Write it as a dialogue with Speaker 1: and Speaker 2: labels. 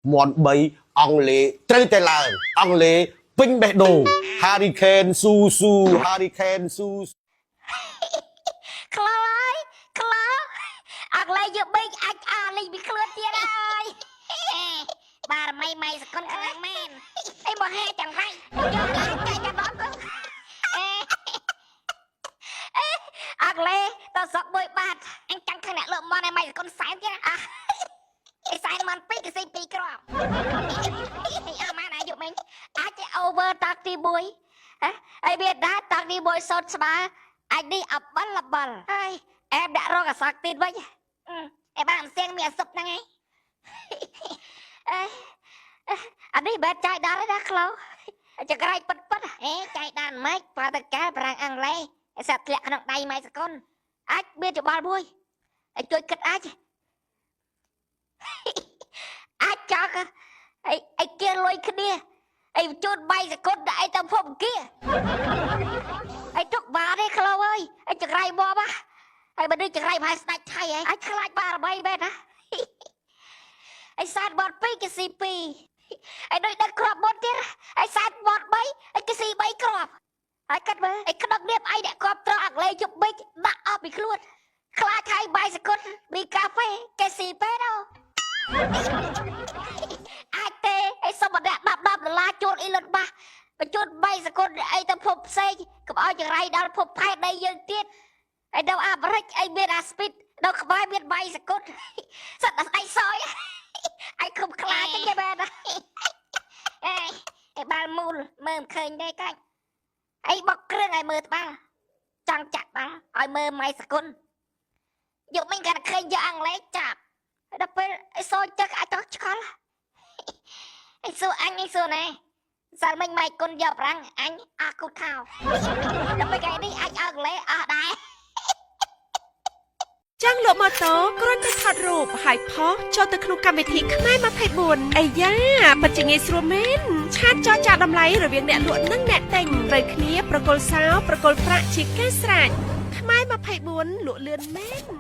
Speaker 1: món bấy ông lê trây tay làng ông lê pinh bẹ đồ hurricane su su hurricane su
Speaker 2: ខ្លោហើយខ្លោអត់ឡើយយកបេកអាចអាលីពីខ្លួនទៀតហើយបារមីម៉ៃសកុនខ្លាំងមែនអីមកហេទាំងរៃយកអាចតែចាំដល់ទៅអត់ឡើយតសក់មួយបាត់អញចាំឃើញអ្នកលើកមកឯម៉ៃសកុនសែនទៀតអេសែនមិនពីកស៊ីពីរគ្រាប់អើម៉ានអាយុមិញអាចទៅ over តាក់ទី1អីវាដែរតាក់ទី1សតស្បើអាចនេះអបលបលហើយអែបដាក់រកអាសាក់ទៀតវិញអេបានសៀងមានអាសុបហ្នឹងឯងអានេះបែបចាយដល់ណាក្លោចក្រៃប៉ិតប៉ិតអេចាយដល់ម៉េចបើតកាប្រាំងអង់គ្លេសឯសាក់ធ្លាក់ក្នុងដៃម៉ៃសកុនអាចមានច្បល់មួយឲ្យជួយគិតអាចចោលអីគៀលុយគ្នាអីជូនបៃសកុនដាក់អីទៅភពគៀអីទុកបាទទេក្លោអើយអីចក្រៃបបហើយបើដូចចក្រៃផាយស្ដាច់ថៃហ៎អាចខ្លាចបារមីបែបណាអីសាតបត2គេស៊ី2អីដូចដឹកគ្រាប់មុនទៀតអីសាតបត3អីគេស៊ី3គ្រាប់ហើយកាត់មើលអីក្តឹបលៀបអីអ្នកគ្រាប់ត្រង់អក្លេជប់ប៊ិចដាក់អស់ពីខ្លួនខ្លាចហើយបៃសកុនមីកាហ្វេគេស៊ីពេដោអាចទេអីសុំដាក់10ដុល្លារជូនអ៊ីលុនបាសបញ្ជូនបៃសកុនអីទៅភពផ្សេងកុំឲ្យចង្រៃដល់ភពផែនដីយើងទៀតអីដល់អាមេរិកអីមានអាស្ពីតដល់ក្បែរមានបៃសកុនសិតតែស្ដេចសយអីគុំខ្លាចទេបែបអីបាល់មូលមើលមិនឃើញទេកាច់អីបោកគ្រឿងឲ្យមើលត្បាល់ចង់ចាក់បាល់ឲ្យមើលម៉ៃសកុនយកមិញគាត់ឃើញយកអង់គ្លេសចាប់ដល់ពេលអីសយចឹកអាចចោះឆ្កល់អីសួរអញអីសួរណែសាល់មិញម៉ៃគុនយកប្រាំងអញអស់គូតខោដល់ពេលថ្ងៃនេះអាចអង់គ្លេសអស់ដែរ
Speaker 3: ចាំងលោកម៉ូតូគ្រាន់តែថតរូបហើយផុសចូលទៅក្នុងកម្មវិធីខ្មែរ24អាយ៉ាពិតជាងាយស្រួលមែនឆាតចរចាតម្លៃរវាងអ្នកលក់និងអ្នកទិញត្រូវគ្នាប្រកុលសោប្រកុលប្រាក់ជាការស្រេចខ្មែរ24លក់លឿនមែន